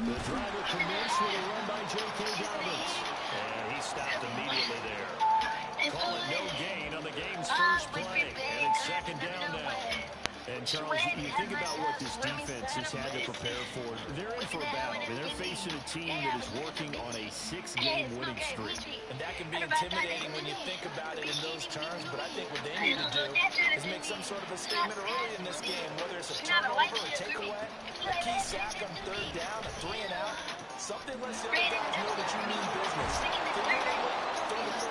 The driver commits with a run by J.K. Dobbins. And he stopped immediately there. Call it no gain on the game's first play. And it's second down now. And, Charles, you think about what this defense has had to prepare for. They're in for a battle. I mean, they're facing a team that is working on a 6-game winning streak. And that can be intimidating when you think about it in those terms. But I think what they need to do is make some sort of a statement early in this game, whether it's a turnover, a takeaway, a key sack on third down, a 3-and-out. Something lets the other guys know that you mean business. Throw the first punch.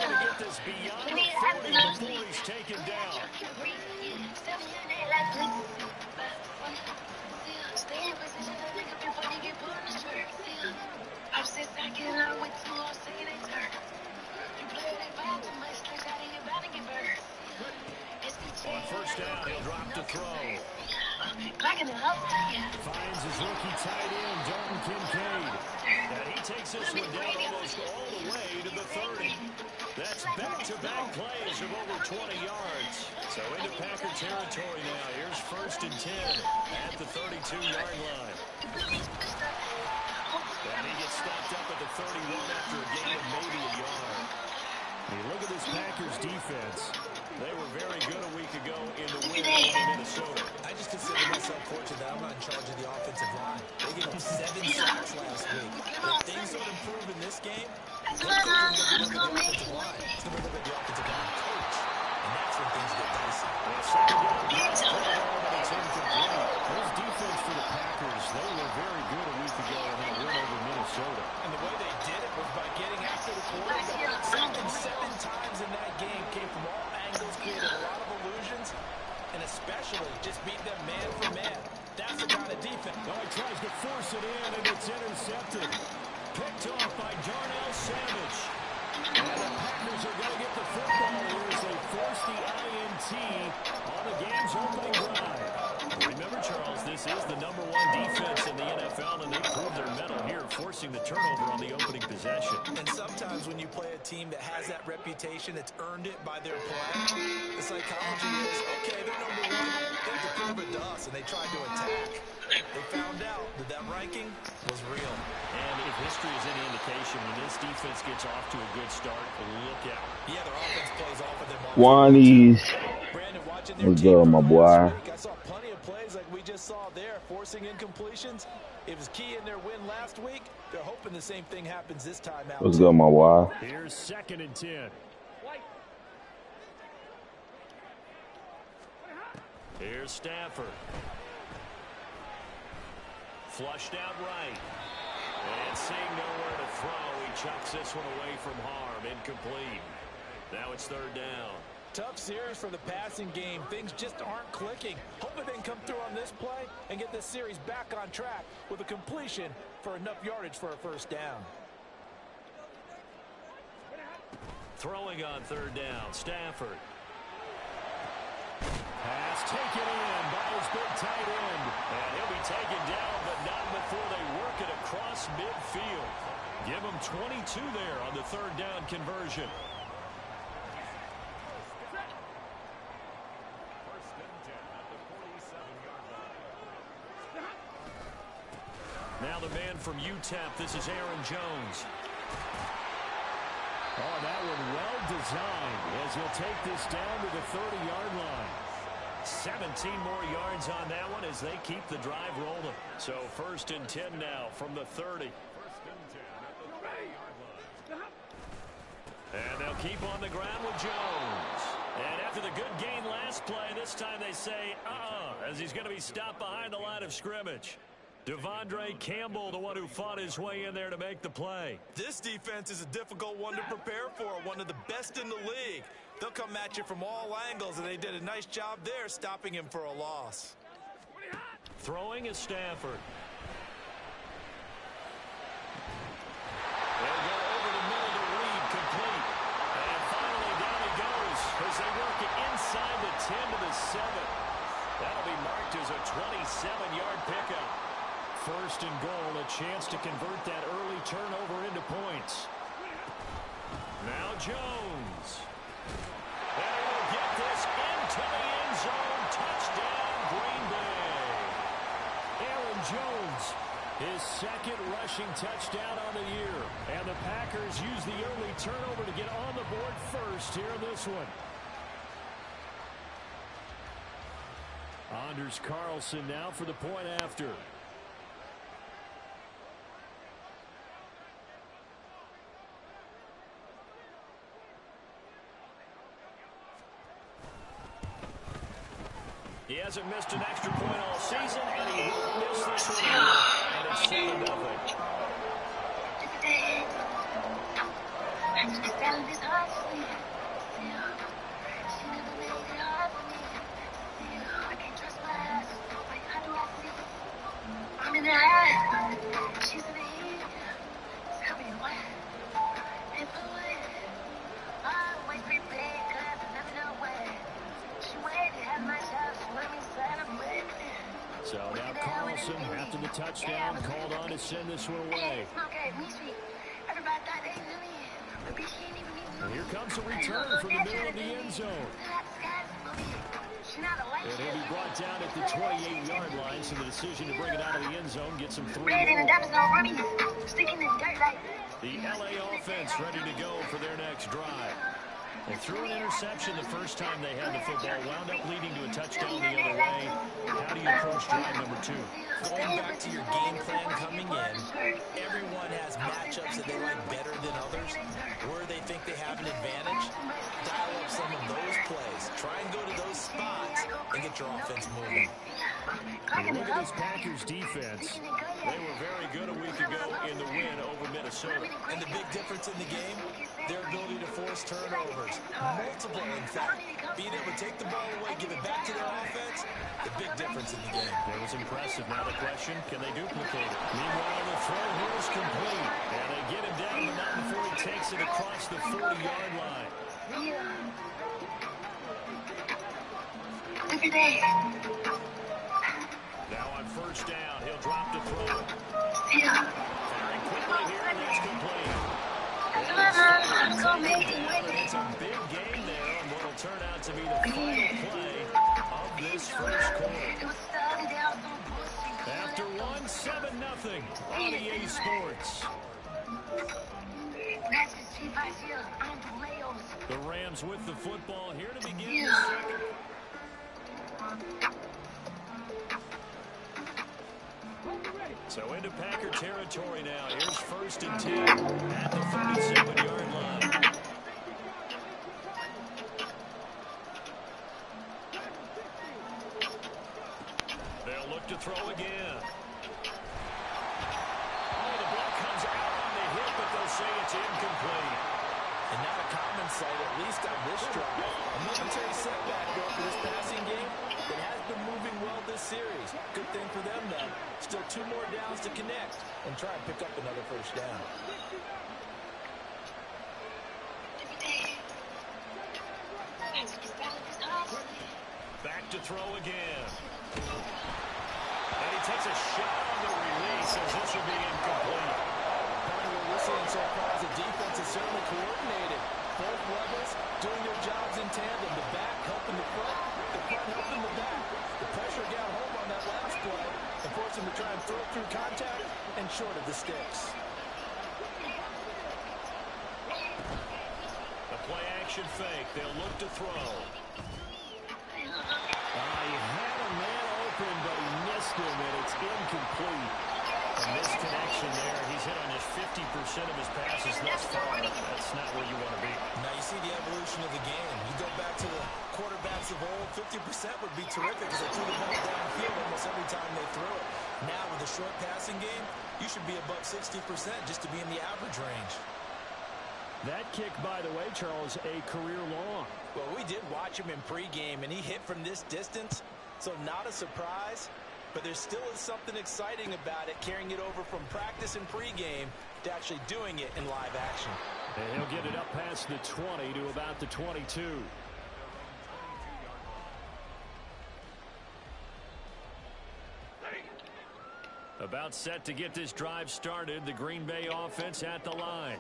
Get this beyond the 40 before he's taken down. On first down, he'll drop to throw. Finds his rookie tight end, Dalton Kincaid. And he takes this one down almost all the way to the 30. That's back-to-back plays of over 20 yards. So into Packer territory now. Here's first and 10 at the 32-yard line. And he gets stopped up at the 31 after a gain of maybe a yard. I mean, look at this Packers defense. They were very good a week ago in the win over Minnesota. I just consider myself fortunate that I'm not in charge of the offensive line. They gave up 7 sacks last week. If things don't improve in this game, it's going to look at the offensive line. It's going to look at the offensive line coach. And that's when things get dicey. This defense for the Packers, they were very good a week ago in that win over Minnesota. And the way they did it was by getting after the quarterback. Something 7 times in that game came from all angles, created a lot of illusions, and especially just beat them man for man. That's the kind of defense. Oh, he tries to force it in, and it's intercepted. Picked off by Darnell Savage. And the Packers are going to get the football here as they force the INT on the game's opening drive. Remember, Charles, this is the #1 defense in the NFL, and they proved their mettle here, forcing the turnover on the opening possession. And sometimes when you play a team that has that reputation, it's earned it by their play. The psychology is, okay, they're #1. They have to prove it to us, and they tried to attack. They found out that that ranking was real. And if history is any indication, when this defense gets off to a good start, look out. Yeah, their offense plays off of them. Wanies. Brandon, watching What's good, my boy? I saw plenty of plays like we just saw there, forcing incompletions. It was key in their win last week. They're hoping the same thing happens this time out. What's good, my boy? Here's second and 10. Here's Stafford. Flushed out right. And seeing nowhere to throw, he chucks this one away from harm. Incomplete. Now it's third down. Tough series for the passing game. Things just aren't clicking. Hoping they can come through on this play and get this series back on track with a completion for enough yardage for a first down. Throwing on third down, Stafford. Pass taken in by his big tight end. And he'll be taken down, but not before they work it across midfield. Give him 22 there on the third down conversion. Now the man from UTEP, this is Aaron Jones. Oh, that one well designed as he'll take this down to the 30-yard line. 17 more yards on that one as they keep the drive rolling. So first and 10 now from the 30. And they'll keep on the ground with Jones. And after the good gain last play, this time they say, as he's going to be stopped behind the line of scrimmage. Devondre Campbell, the one who fought his way in there to make the play. This defense is a difficult one to prepare for, one of the best in the league. They'll come at you from all angles, and they did a nice job there stopping him for a loss. Throwing is Stafford. They'll go over the middle to Reed, complete. And finally down he goes as they work it inside the 10 to the 7. That'll be marked as a 27-yard pickup. First and goal, a chance to convert that early turnover into points. Now Jones. And he will get this into the end zone. Touchdown, Green Bay. Aaron Jones, his second rushing touchdown on the year. And the Packers use the early turnover to get on the board first here in this one. Anders Carlson now for the point after. He hasn't missed an extra point all season, and he won't miss this one either. And it's 7-0. So now Carlson, after the touchdown, called on to send this one away. And here comes a return from the middle of the end zone. And he'll be brought down at the 28-yard line, so the decision to bring it out of the end zone gets him through. The LA offense ready to go for their next drive. They threw an interception the first time they had the football, wound up leading to a touchdown the other way. How do you approach drive number 2? Going back to your game plan coming in, everyone has matchups that they like better than others, where they think they have an advantage. Dial up some of those plays. Try and go to those spots and get your offense moving. Look at this Packers defense. They were very good a week ago in the win over Minnesota. And the big difference in the game, their ability to force turnovers. Multiple, in fact. Being able to take the ball away, give it back to their offense, the big difference in the game. That was impressive. Now the question, can they duplicate it? Meanwhile, the throw here is complete. And they get him down, but not before he takes it across the 40-yard line. Now on first down, he'll drop to throw. Firing quickly here, and that's complete. It's a big game there on what will turn out to be the final play of this first quarter. After one, 7-0 on EA Sports. The Rams with the football here to begin the second. So into Packer territory now. Here's first and 10 at the 37-yard line. They'll look to throw again. Oh, the ball comes out on the hit, but they'll say it's incomplete. And not a common sight, at least on this drive. A momentary setback, though, for this passing game. It has been moving well this series. Good thing for them, though. Still 2 more downs to connect and try and pick up another first down. Back to throw again. And he takes a shot on the release as this will be incomplete. What we're seeing so far is the defense is certainly coordinated. Both levels doing their jobs in tandem. The back helping the front helping the back. The pressure got home on that last play and forced him to try and throw through contact and short of the sticks. The play action fake. They'll look to throw. He had a man open, but he missed him, and it's incomplete. A misconnection there. He's hit on just 50% of his passes thus far. That's not where you want to be. Now you see the evolution of the game. You go back to the quarterbacks of old, 50% would be terrific because they threw the ball downfield almost every time they threw it. Now with a short passing game, you should be above 60% just to be in the average range. That kick, by the way, Charles, a career long. Well, we did watch him in pregame, and he hit from this distance, so not a surprise. But there still is something exciting about it, carrying it over from practice and pregame to actually doing it in live action. And he'll get it up past the 20 to about the 22. About set to get this drive started. The Green Bay offense at the line.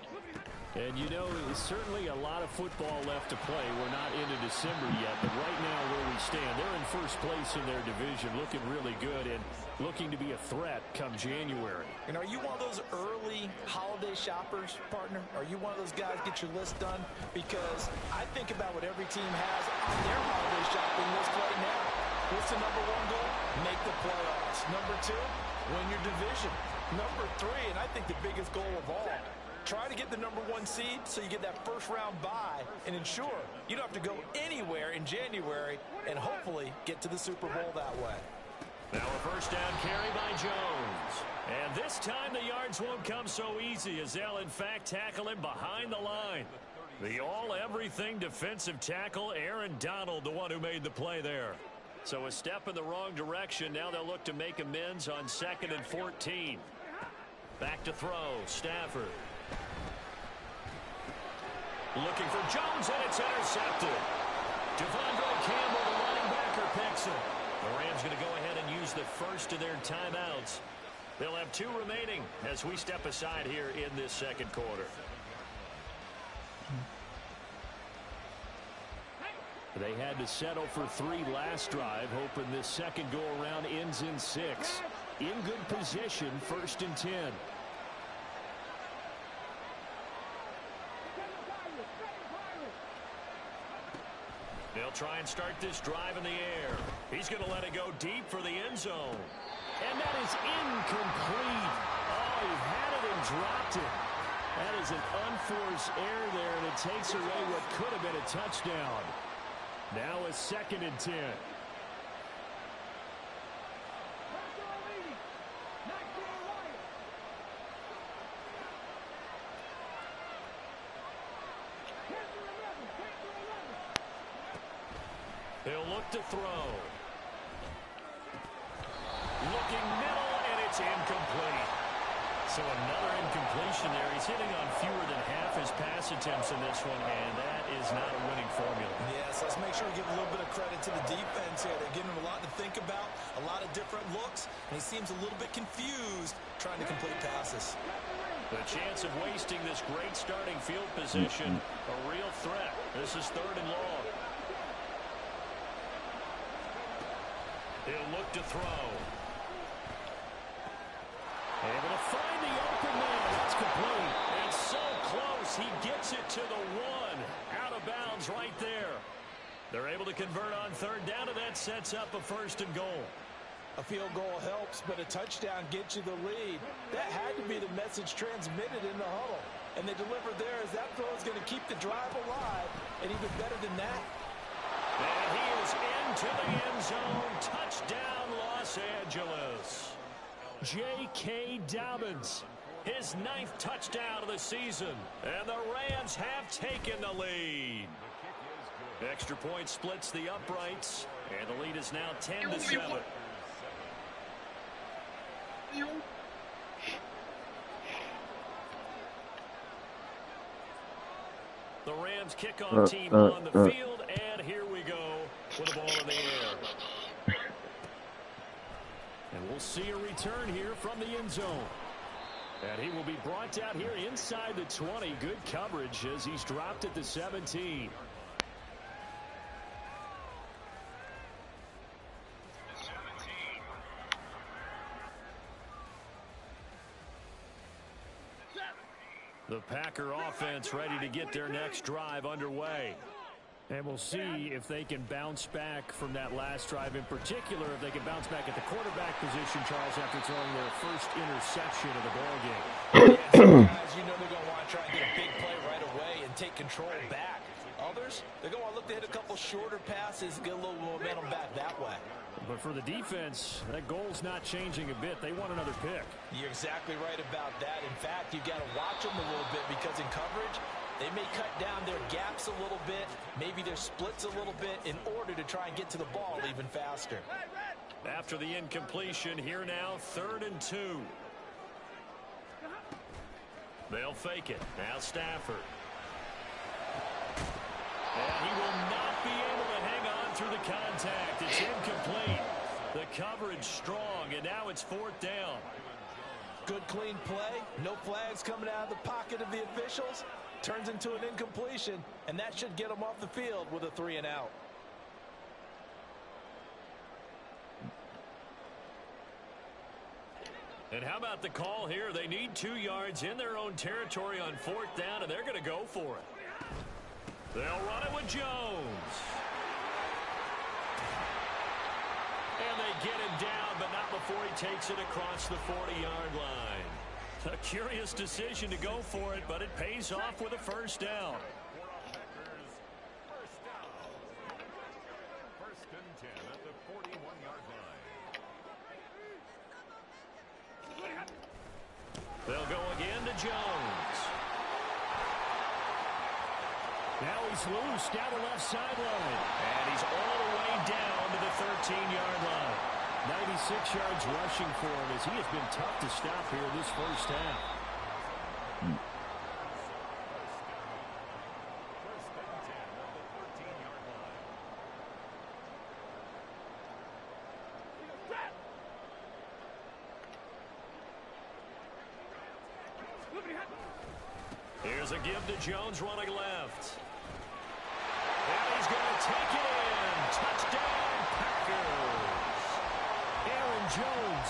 And, you know, certainly a lot of football left to play. We're not into December yet, but right now where we stand, they're in first place in their division, looking really good and looking to be a threat come January. And are you one of those early holiday shoppers, partner? Are you one of those guys get your list done? Because I think about what every team has on their holiday shopping list right now. What's the number one goal? Make the playoffs. Number two, win your division. Number three, and I think the biggest goal of all, try to get the number one seed so you get that first round bye and ensure you don't have to go anywhere in January and hopefully get to the Super Bowl that way. Now a first down carry by Jones. And this time the yards won't come so easy as they'll in fact tackle him behind the line. The all-everything defensive tackle, Aaron Donald, the one who made the play there. So a step in the wrong direction. Now they'll look to make amends on 2nd and 14. Back to throw, Stafford. Looking for Jones, and it's intercepted. Devondre Campbell, the running backer, picks it. The Rams going to go ahead and use the first of their timeouts. They'll have 2 remaining as we step aside here in this second quarter. They had to settle for 3 last drive, hoping this second go-around ends in 6. In good position, 1st and 10. They'll try and start this drive in the air. He's going to let it go deep for the end zone. And that is incomplete. Oh, he had it and dropped it. That is an unforced error there, and it takes away what could have been a touchdown. Now a 2nd and 10. He'll look to throw. Looking middle, and it's incomplete. So another incompletion there. He's hitting on fewer than half his pass attempts in this one, and that is not a winning formula. Yes, let's make sure we give a little bit of credit to the defense here. They're giving him a lot to think about, a lot of different looks, and he seems a little bit confused trying to complete passes. The chance of wasting this great starting field position, a real threat. This is 3rd and long. He'll look to throw. Able to find the open man. That's complete. And so close. He gets it to the 1. Out of bounds right there. They're able to convert on 3rd down, and that sets up a 1st and goal. A field goal helps, but a touchdown gets you the lead. That had to be the message transmitted in the huddle. And they delivered there as that throw is going to keep the drive alive. And even better than that. And he is into the end zone. Touchdown, Los Angeles. J.K. Dobbins, his 9th touchdown of the season. And the Rams have taken the lead. Extra point splits the uprights. And the lead is now 10-7. The Rams kickoff team on the field, and here we go with the ball in the air. And we'll see a return here from the end zone. And he will be brought down here inside the 20. Good coverage as he's dropped at the 17. The Packer offense ready to get their next drive underway. And we'll see if they can bounce back from that last drive, in particular if they can bounce back at the quarterback position, Charles, after throwing their first interception of the ballgame. Yes, guys, you know they're going to want to try and get a big play right away and take control back. Others, they're going to look to hit a couple shorter passes and get a little momentum back that way. But for the defense, that goal's not changing a bit. They want another pick. You're exactly right about that. In fact, you've got to watch them a little bit because in coverage, they may cut down their gaps a little bit, maybe their splits a little bit in order to try and get to the ball even faster. After the incompletion, here now, 3rd and 2. They'll fake it. Now Stafford. And he will not be able to hang on through the contact. It's incomplete. The coverage strong, and now it's 4th down. Good clean play. No flags coming out of the pocket of the officials. Turns into an incompletion, and that should get him off the field with a 3 and out. And how about the call here? They need 2 yards in their own territory on 4th down, and they're going to go for it. They'll run it with Jones. And they get him down, but not before he takes it across the 40-yard line. A curious decision to go for it, but it pays off with a 1st down. First and 10 at the 41-yard line. They'll go again to Jones. Now he's loose down the left sideline. And he's all the way down to the 13-yard line. 96 yards rushing for him as he has been tough to stop here this first half. First and 10 at the 13-yard line. Here's a give to Jones running left. And he's going to take it in. Touchdown, Packers. Aaron Jones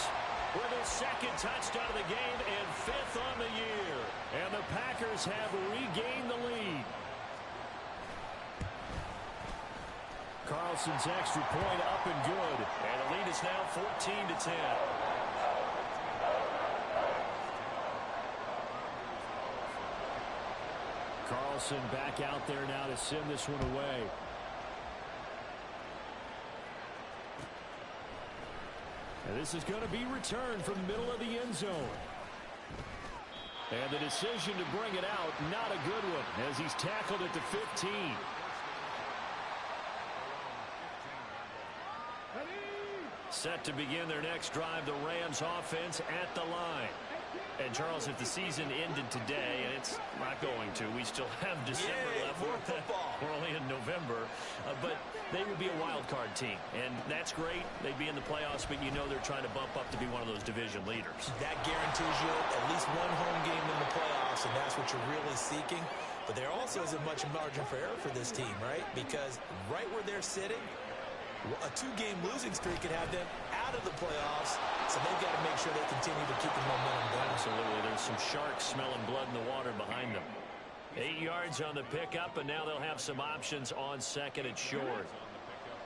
with his 2nd touchdown of the game and 5th on the year. And the Packers have regained the lead. Carlson's extra point up and good. And the lead is now 14-10. Carlson back out there now to send this one away. And this is going to be returned from the middle of the end zone. And the decision to bring it out, not a good one, as he's tackled at the 15. Set to begin their next drive, the Rams offense at the line. And, Charles, if the season ended today, and it's not going to, we still have December left. More football. We're only in November. But they would be a wild card team, and that's great. They'd be in the playoffs, but you know they're trying to bump up to be one of those division leaders. That guarantees you at least one home game in the playoffs, and that's what you're really seeking. But there also isn't much margin for error for this team, right? Because right where they're sitting, a 2-game losing streak could have them out of the playoffs, so they've got to make sure they continue to keep the momentum going. Absolutely. There's some sharks smelling blood in the water behind them. 8 yards on the pickup, and now they'll have some options on 2nd and short.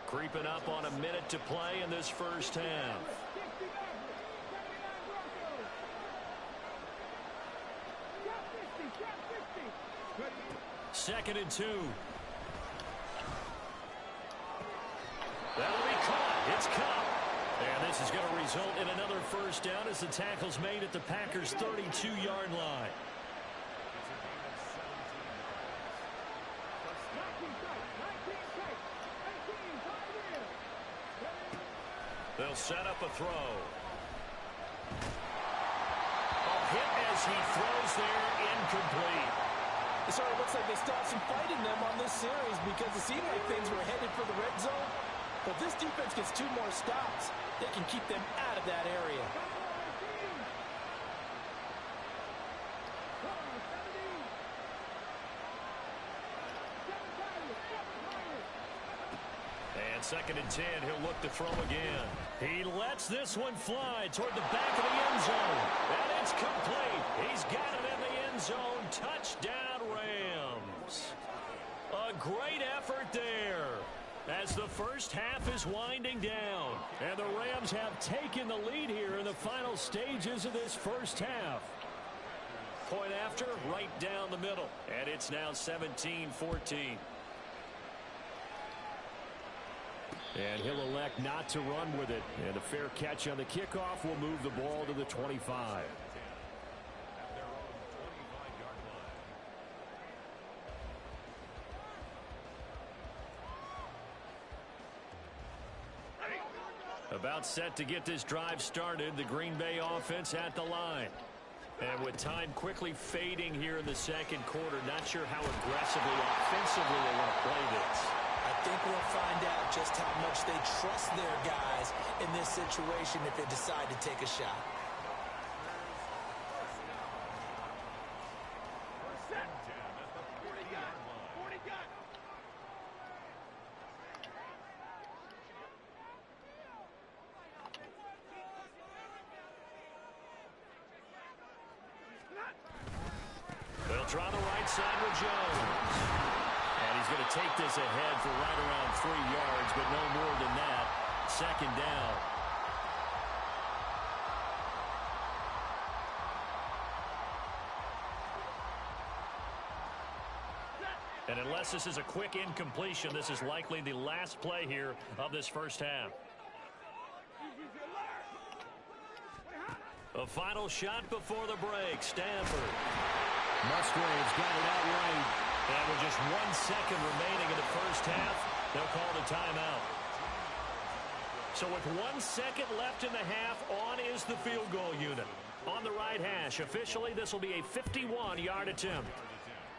Creeping up on a minute to play in this first half. Second and 2. That'll be caught. It's caught. And this is going to result in another first down as the tackle's made at the Packers' 32-yard line. They'll set up a throw. A hit as he throws there, incomplete. So it looks like they still have some fight in them on this series because it seemed like things were headed for the red zone. But this defense gets 2 more stops. They can keep them out of that area. And second and 10, he'll look to throw again. He lets this one fly toward the back of the end zone. And it's complete. He's got it in the end zone. Touchdown, Rams. A great effort there as the first half is winding down. And the Rams have taken the lead here in the final stages of this first half. Point after, right down the middle. And it's now 17-14. And he'll elect not to run with it. And a fair catch on the kickoff will move the ball to the 25. About set to get this drive started, the Green Bay offense at the line. And with time quickly fading here in the second quarter, not sure how aggressively, offensively they want to play this. I think we'll find out just how much they trust their guys in this situation if they decide to take a shot. First and 10 at the Hunter on the right side with Jones. And he's going to take this ahead for right around 3 yards, but no more than that. Second down. And unless this is a quick incompletion, this is likely the last play here of this first half. A final shot before the break. Stanford. Musgrave's got it outright. And with just 1 second remaining in the first half, they'll call the timeout. So with 1 second left in the half, on is the field goal unit. On the right hash, officially this will be a 51-yard attempt.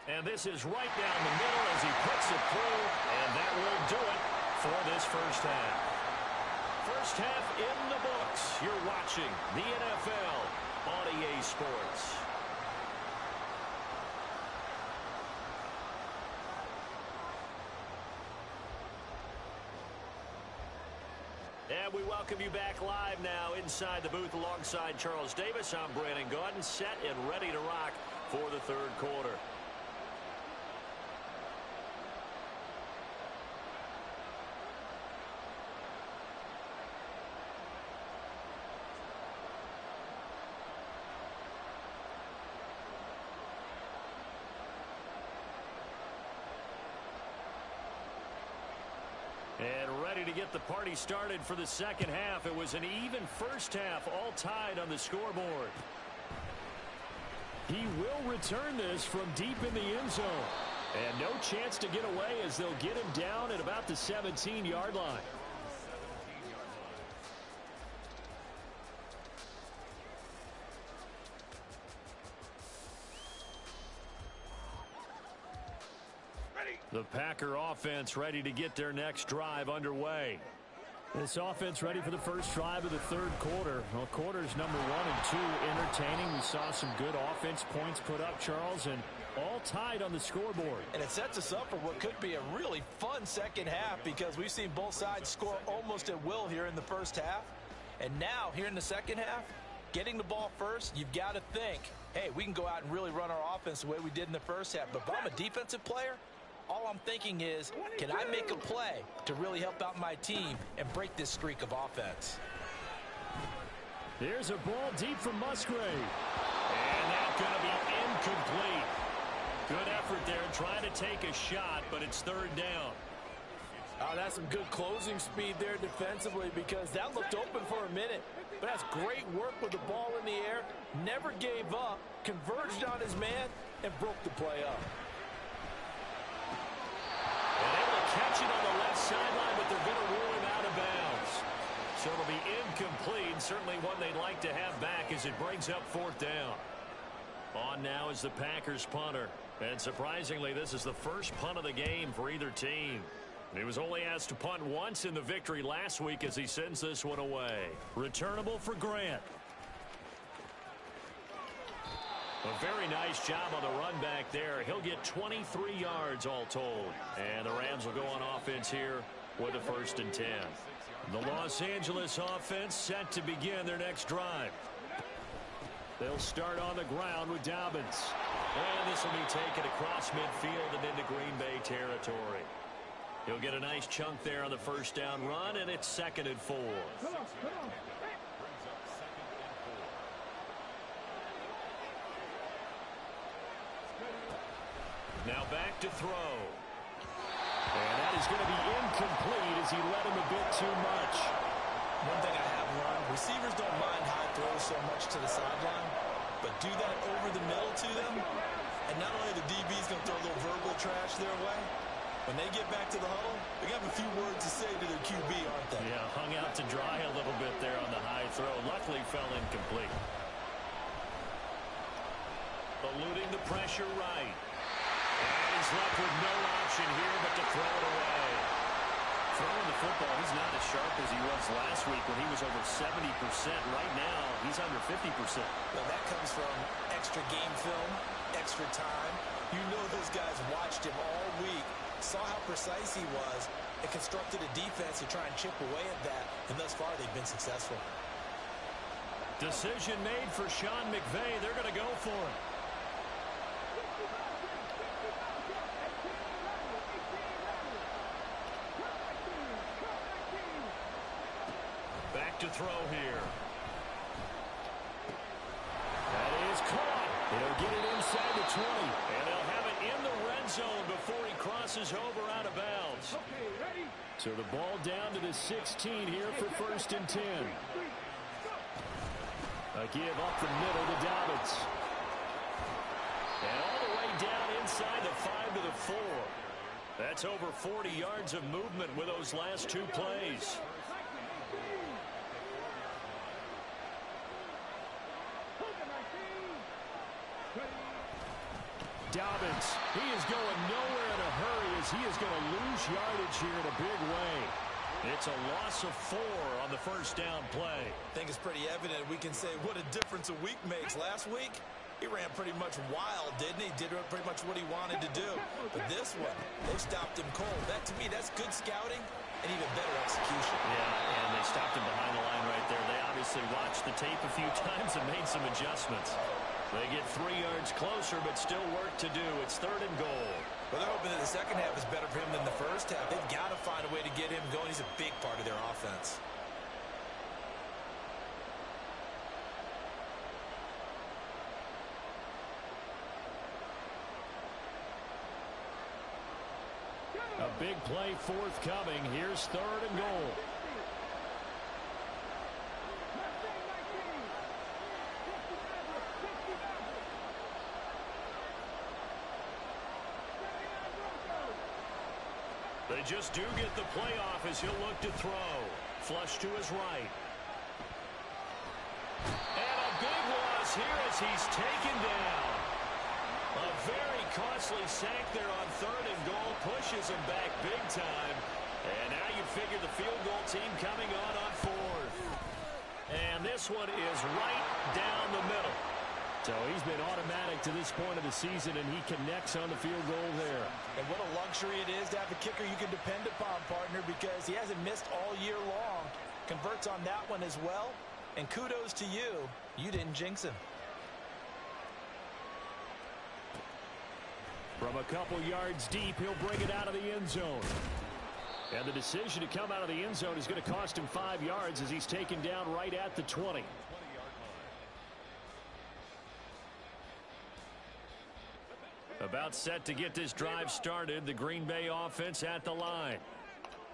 And this is right down the middle as he puts it through, and that will do it for this first half. First half in the books. You're watching the NFL on EA Sports. And we welcome you back live now inside the booth alongside Charles Davis. I'm Brandon Gaudin, set and ready to rock for the third quarter. And ready to get the party started for the second half. It was an even first half, all tied on the scoreboard. He will return this from deep in the end zone. And no chance to get away as they'll get him down at about the 17-yard line. The Packer offense ready to get their next drive underway. This offense ready for the first drive of the third quarter. Well, quarters number 1 and 2 entertaining. We saw some good offense points put up, Charles, and all tied on the scoreboard. And it sets us up for what could be a really fun second half because we've seen both sides score almost at will here in the first half. And now, here in the second half, getting the ball first, you've got to think, hey, we can go out and really run our offense the way we did in the first half. But if I'm a defensive player, all I'm thinking is, can I make a play to really help out my team and break this streak of offense? Here's a ball deep from Musgrave. And that's going to be incomplete. Good effort there trying to take a shot, but it's third down. That's some good closing speed there defensively because that looked open for a minute. But that's great work with the ball in the air. Never gave up, converged on his man, and broke the play up. And able to catch it on the left sideline, but they're going to rule him out of bounds. So it'll be incomplete. Certainly one they'd like to have back as it brings up fourth down. On now is the Packers punter. And surprisingly, this is the first punt of the game for either team. He was only asked to punt once in the victory last week as he sends this one away. Returnable for Grant. A very nice job on the run back there. He'll get 23 yards all told. And the Rams will go on offense here with a 1st and 10. The Los Angeles offense set to begin their next drive. They'll start on the ground with Dobbins. And this will be taken across midfield and into Green Bay territory. He'll get a nice chunk there on the first down run, and it's 2nd and 4. Now back to throw. And that is going to be incomplete as he led him a bit too much. One thing I have learned, receivers don't mind high throws so much to the sideline, but do that over the middle to them, and not only the DB's going to throw a little verbal trash their way, when they get back to the huddle, they have a few words to say to their QB, aren't they? Yeah, hung out to dry a little bit there on the high throw. Luckily fell incomplete. Eluding the pressure right. And he's left with no option here but to throw it away. Throwing the football, he's not as sharp as he was last week when he was over 70%. Right now, he's under 50%. Well, that comes from extra game film, extra time. You know those guys watched him all week, saw how precise he was, and constructed a defense to try and chip away at that, and thus far they've been successful. Decision made for Sean McVay. They're going to go for it. here. That is caught. He'll get it inside the 20. And he'll have it in the red zone before he crosses over out of bounds. So the ball down to the 16 here for 1st and 10. A give up the middle to Dobbins. And all the way down inside the 5 to the 4. That's over 40 yards of movement with those last 2 plays. Dobbins, he is going nowhere in a hurry as he is going to lose yardage here in a big way. It's a loss of 4 on the 1st down play. I think it's pretty evident we can say what a difference a week makes. Last week, he ran pretty much wild, didn't he? Did pretty much what he wanted to do. But this one, they stopped him cold. That, to me, that's good scouting and even better execution. Yeah, and they stopped him behind the line right there. They obviously watched the tape a few times and made some adjustments. They get 3 yards closer, but still work to do. It's 3rd and goal. Well, they're hoping that the second half is better for him than the first half. They've got to find a way to get him going. He's a big part of their offense. A big play forthcoming. Here's 3rd and goal. They just do get the playoff as he'll look to throw. Flush to his right. And a big loss here as he's taken down. A very costly sack there on 3rd and goal. Pushes him back big time. And now you figure the field goal team coming on 4th. And this one is right down the middle. So he's been automatic to this point of the season, and he connects on the field goal there. And what a luxury it is to have a kicker you can depend upon, partner, because he hasn't missed all year long. Converts on that one as well. And kudos to you. You didn't jinx him. From a couple yards deep, he'll bring it out of the end zone. And the decision to come out of the end zone is going to cost him 5 yards as he's taken down right at the 20. About set to get this drive started. The Green Bay offense at the line.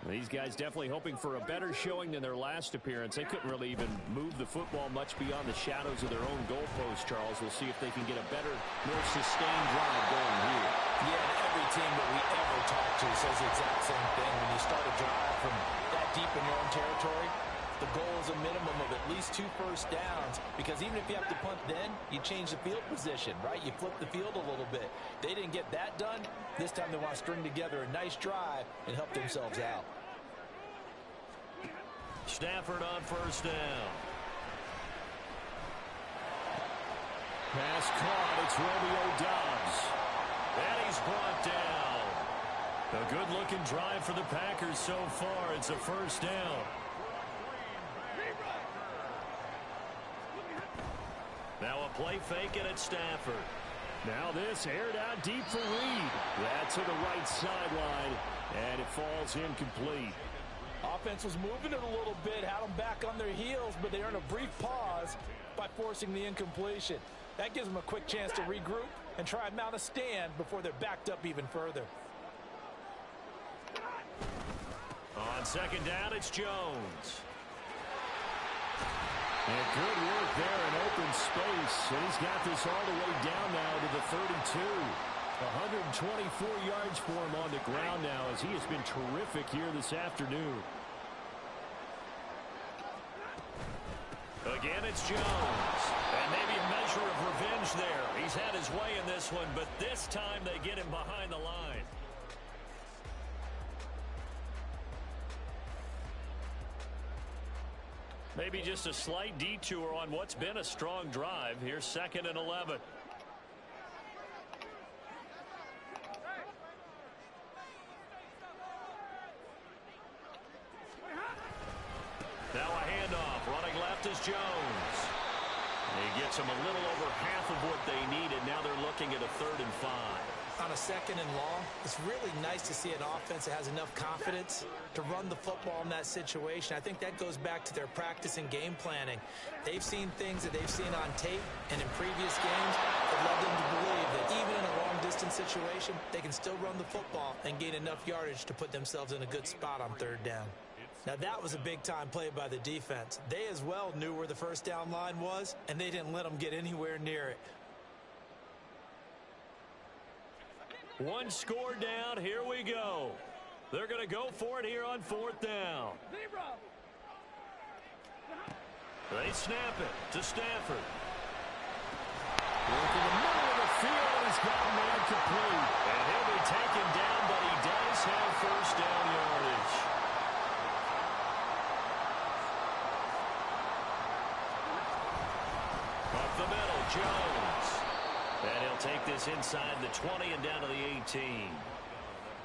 These guys definitely hoping for a better showing than their last appearance. They couldn't really even move the football much beyond the shadows of their own goalpost, Charles. We'll see if they can get a better, more sustained drive going here. Yeah, every team that we ever talk to says the exact same thing. When you start a drive from that deep in your own territory, the goal is a minimum of at least 2 first downs, because even if you have to punt then, you change the field position, right? You flip the field a little bit. They didn't get that done. This time they want to string together a nice drive and help themselves out. Stafford on 1st down. Pass caught. It's Romeo Doubs. And he's brought down. A good-looking drive for the Packers so far. It's a 1st down. Now a play fake and it's Stafford. Now this aired out deep for Reed. That's to the right sideline, and it falls incomplete. Offense was moving it a little bit, had them back on their heels, but they earned a brief pause by forcing the incompletion. That gives them a quick chance to regroup and try and mount a stand before they're backed up even further. On 2nd down, it's Jones. And good work there in open space. And he's got this all the way down now to the 32. 124 yards for him on the ground now as he has been terrific here this afternoon. Again, it's Jones. And maybe a measure of revenge there. He's had his way in this one, but this time they get him behind the line. Maybe just a slight detour on what's been a strong drive. Here's 2nd and 11. Now a handoff. Running left is Jones. He gets them a little over half of what they needed. Now they're looking at a 3rd and 5. on a 2nd and long, it's really nice to see an offense that has enough confidence to run the football in that situation. I think that goes back to their practice and game planning. They've seen things that they've seen on tape and in previous games that led them to believe that even in a long-distance situation, they can still run the football and gain enough yardage to put themselves in a good spot on 3rd down. Now, that was a big-time play by the defense. They as well knew where the first down line was, and they didn't let them get anywhere near it. One score down. Here we go. They're going to go for it here on 4th down. They snap it to Stafford. Into the middle of the field. He's got a man complete. And he'll be taken down, but he does have first down yardage. Up the middle, Jones. And he'll take this inside the 20 and down to the 18.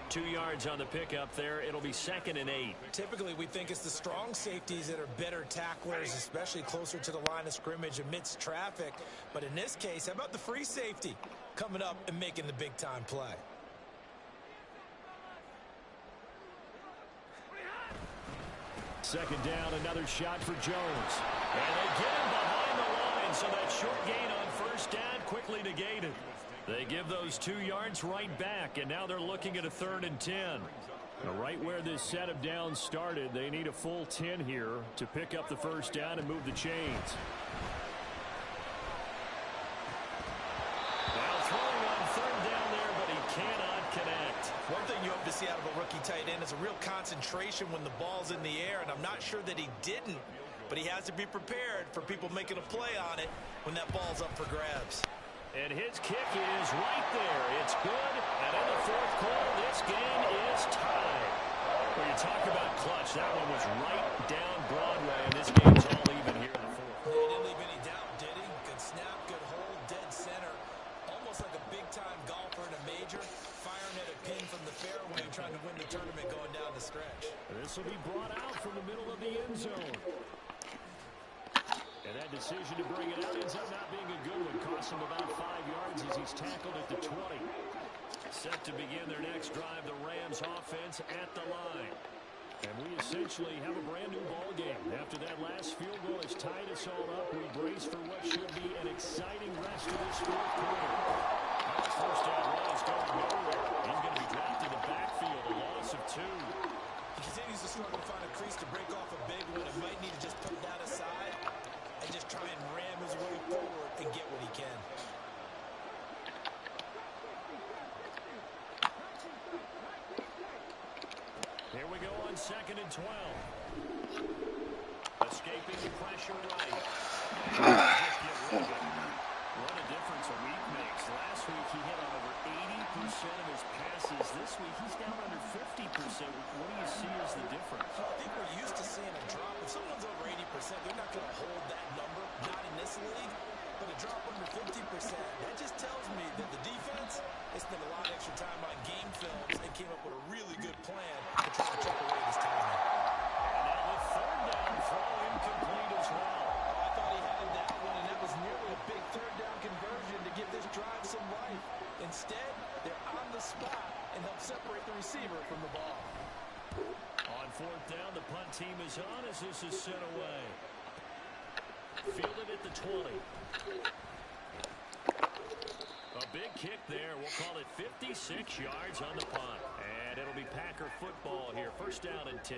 2 yards on the pickup there. It'll be 2nd and 8. Typically, we think it's the strong safeties that are better tacklers, especially closer to the line of scrimmage amidst traffic. But in this case, how about the free safety coming up and making the big-time play? Second down, another shot for Jones. And they get him behind the line, so that short gain on first down quickly negated. They give those 2 yards right back, and now they're looking at a 3rd and 10. Now, right where this set of downs started, they need a full 10 here to pick up the first down and move the chains. Now throwing on 3rd down there, but he cannot connect. One thing you hope to see out of a rookie tight end is a real concentration when the ball's in the air, and I'm not sure that he didn't, but he has to be prepared for people making a play on it when that ball's up for grabs. And his kick is right there. It's good. And in the 4th quarter, this game is tied. When you talk about clutch, that one was right down Broadway, and this game's all even here in the 4th. He didn't leave any doubt, did he? Good snap, good hold, dead center. Almost like a big-time golfer in a major, firing at a pin from the fairway, trying to win the tournament going down the stretch. This will be brought out from the middle of the end zone. And that decision to bring it out ends up not being a good one. Cost him about 5 yards as he's tackled at the 20. Set to begin their next drive, the Rams offense at the line. And we essentially have a brand new ball game. After that last field goal has tied us all up, we brace for what should be an exciting rest of this 4th quarter. That first down run is going nowhere. He's going to be dropped in the backfield, a loss of 2. He continues to struggle to find a crease to break off a big one. It might need to just put that aside and just try and ram his way forward and get what he can. Here we go on 2nd and 12. Escaping the pressure right. Just get rid of it. What a difference a week makes. Last week he hit on over 80% of his passes. This week he's down under 50%. What do you see as the difference? I think we're used to seeing a drop. If someone's over 80%, they're not going to hold that number, not in this league. But a drop under 50%, that just tells me that the defense has spent a lot of extra time on game films and came up with a really good plan to try to chip away this time. And now the 3rd down throw incomplete as well. I thought he had that one, and that was nearly a big 3rd down conversion to give this drive some life. Instead, they're on the spot and help separate the receiver from the ball. On 4th down, the punt team is on as this is sent away. Fielded at the 20. A big kick there. We'll call it 56 yards on the punt. And it'll be Packer football here. First down and 10.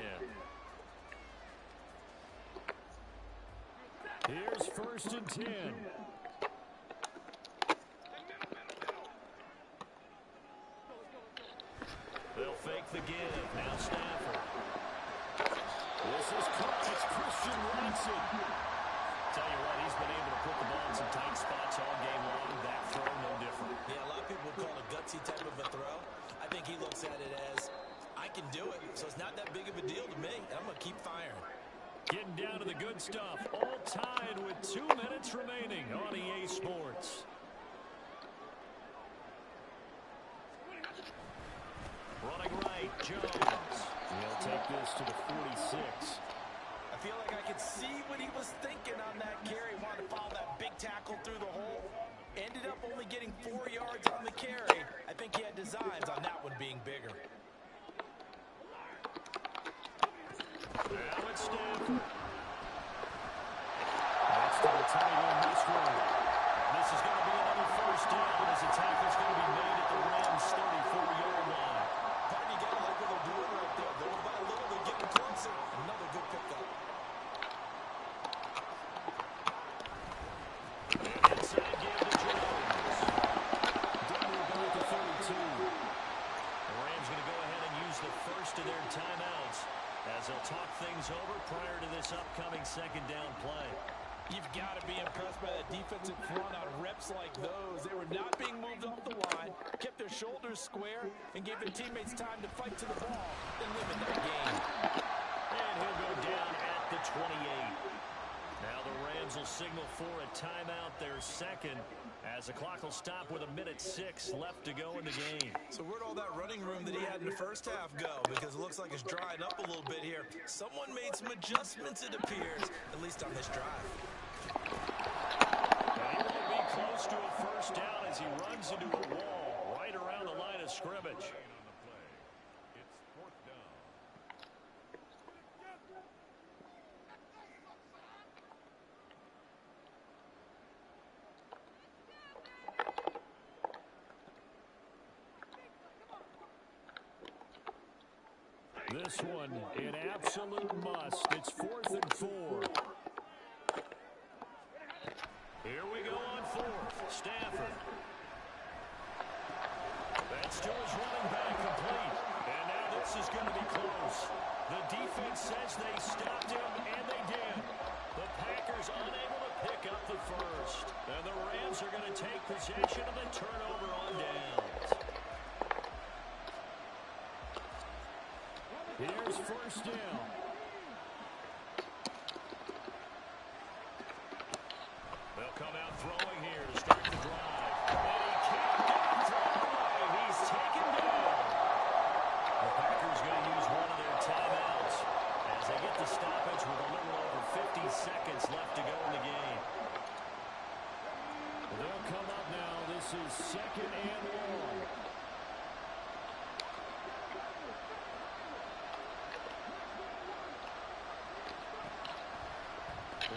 Here's 1st and 10. They'll fake the give. Now Stafford. This is caught. It's Christian Watson. Tell you what, he's been able to put the ball in some tight spots all game long. That throw, no different. Yeah, a lot of people would call it a gutsy type of a throw. I think he looks at it as, I can do it, so it's not that big of a deal to me, and I'm going to keep firing. Getting down to the good stuff. All tied with 2 minutes remaining on EA Sports. Running right, Jones. He'll take this to the 46. I feel like I could see what he was thinking on that carry. Wanted to follow that big tackle through the hole. Ended up only getting 4 yards on the carry. I think he had bigger. Now it's Stafford. That's to the tight end this way. This is going to be another first down as the tackle's going to be made at the Rams' 34-yard line. Part you got to like what they're doing right there. Little by little, they're getting closer. Another good pickup. Inside give to Jones. Denver back to 32. The Rams going to go ahead and use the first of their timeouts as they'll talk things over prior to this upcoming second down play. You've got to be impressed by the defensive front on reps like those. They were not being moved off the line, kept their shoulders square, and gave their teammates time to fight to the ball and limit that gain. And he'll go down at the 28. Now the Rams will signal for a timeout, their second, as the clock will stop with 1:06 left to go in the game. So where'd all that running room that he had in the first half go? Because it looks like it's drying up a little bit here. Someone made some adjustments, it appears, at least on this drive. And he won't be close to a first down as he runs into a wall right around the line of scrimmage. It's fourth down. This one an absolute must. It's 4th and 4. Here we go on 4th. Stafford. That's to his running back, complete. And now this is going to be close. The defense says they stopped him, and they did. The Packers unable to pick up the first. And the Rams are going to take possession of the turnover on downs. Here's first down. They'll come out throwing here to start the drive. And he can't get it thrown away. He's taken down. The Packers going to use one of their timeouts as they get the stoppage with a little over 50 seconds left to go in the game. They'll come up now. This is 2nd and long.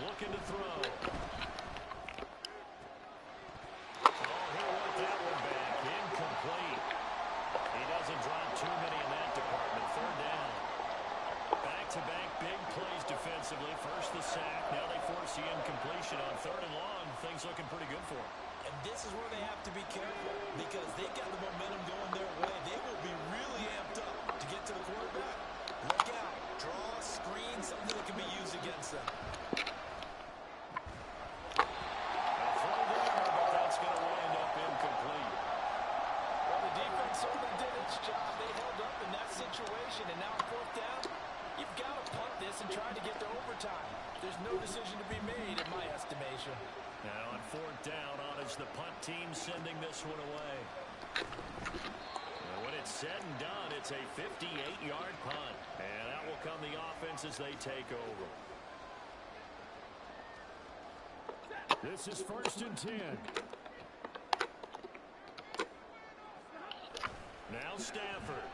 Looking to throw. Oh, he want that one back. Incomplete. He doesn't drop too many in that department. 3rd down. Back-to-back big plays defensively. First the sack. Now they force the incompletion on 3rd and long. Things looking pretty good for them. And this is where they have to be careful because they've got the momentum going their way. They will be really amped up to get to the quarterback. Look out. Draw, screen, something that can be used against them. And now 4th down, you've got to punt this and try to get to overtime. There's no decision to be made in my estimation. Now on 4th down, on is the punt team sending this one away. When it's said and done, it's a 58-yard punt. And that will come the offense as they take over. This is 1st and 10. Now Stafford.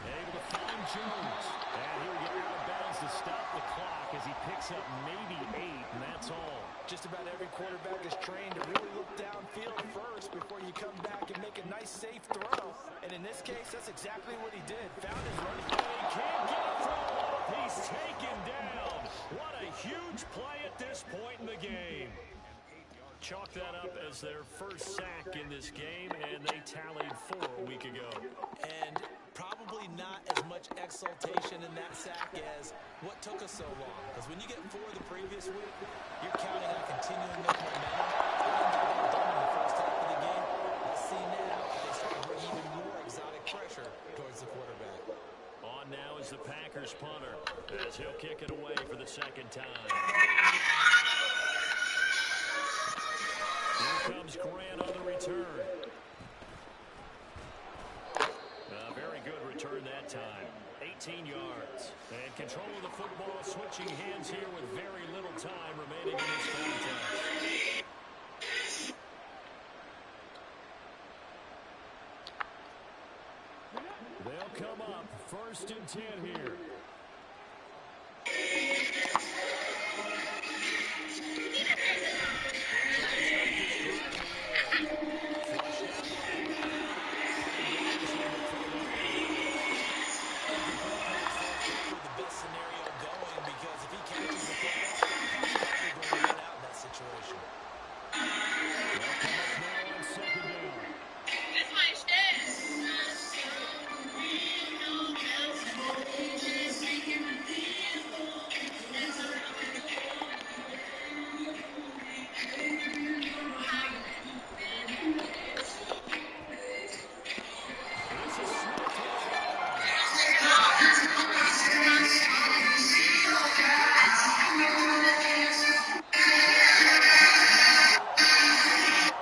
Able to find Jones. And here we get out of bounds to stop the clock as he picks up maybe 8, and that's all. Just about every quarterback is trained to really look downfield first before you come back and make a nice, safe throw. And in this case, that's exactly what he did. Found his running back. He can't get a throw off. He's taken down. What a huge play at this point in the game. Chalk that up as their first sack in this game, and they tallied 4 a week ago. And probably not as much exultation in that sack as what took us so long. Because when you get 4 the previous week, you're counting on continuing this momentum. They didn't get that done in the first half of the game. Let's see now if they start to bring even more exotic pressure towards the quarterback. On now is the Packers punter as he'll kick it away for the 2nd time. Here comes Grant on the return. Very good return that time. 18 yards. And control of the football, switching hands here with very little time remaining in this contest. First and 10 here. Incomplete pass there is probably the best scenario going because if he catches the football, he's probably going to run out in that situation. They'll come up now on second down. This is Smith to the line.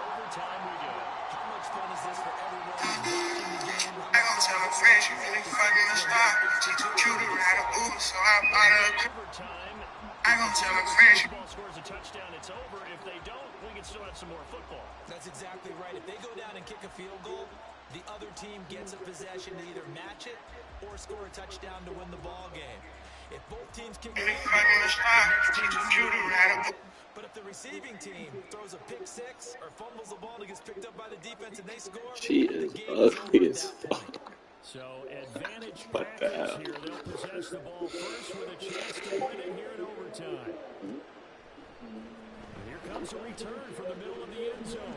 Overtime we go. How much fun is this for everyone who's watching the game? How I much gon' fun tell is my it friends for you all really the fucking a fans star. that are Teach a cheering computer for how to this Uber, so I bought a Overtime. I gon' tell my friends you Ball scores a touchdown, it's over. If they don't, we can still have some more football. That's exactly right. If they go down and kick a field goal, the other team gets a possession to either match it or score a touchdown to win the ball game. If both teams kick a really field fucking a goal, star. the next team Teach a is computer how to Uber. but if the receiving team throws a pick six or fumbles the ball and it gets picked up by the defense and they score, She the is game is over ugly at as that fuck. point. So advantage What the Packers hell? here. They'll possess the ball first with a chance to win it here in overtime. And here comes a return from the middle of the end zone.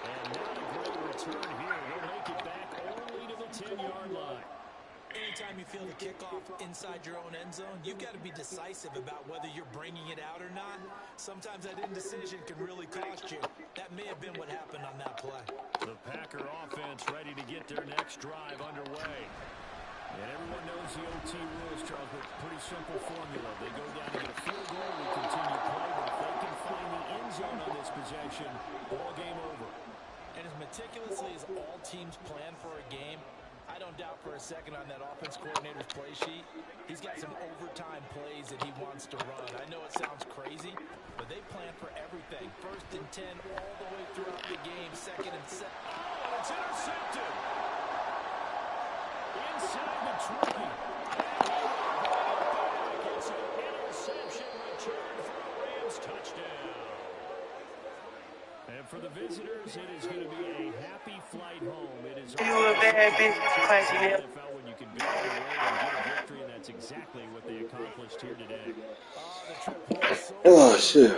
And not a great return here. They'll make it back only to the 10-yard line. Anytime you feel the kickoff inside your own end zone, you've got to be decisive about whether you're bringing it out or not. Sometimes that indecision can really cost you. That may have been what happened on that play. The Packer offense ready to get their next drive underway. And everyone knows the OT rules, Charles, but pretty simple formula. They go down and get a field goal, we continue play, but if they can find the end zone on this possession, ball game over. And as meticulously as all teams plan for a game, I don't doubt for a second on that offense coordinator's play sheet, he's got some overtime plays that he wants to run. I know it sounds crazy, but they plan for everything. 1st and 10 all the way throughout the game, 2nd and 7. Oh, it's intercepted. Inside the 20. It's an interception return for a Rams touchdown. And for the visitors, it is going to be a happy flight home. It is You a bad bitch, crazy nigga. NFL when you can go on the road and get a victory, and that's exactly what they accomplished here today. The trip home is so Oh, shit.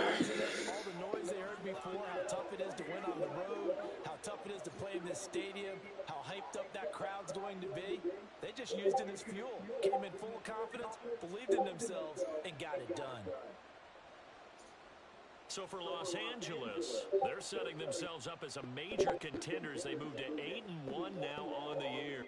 all the noise they heard before, how tough it is to win on the road, how tough it is to play in this stadium, how hyped up that crowd's going to be. They just used it as fuel, came in full of confidence, believed in themselves, and got it done. So for Los Angeles, they're setting themselves up as a major contenders. They move to 8-1 now on the year.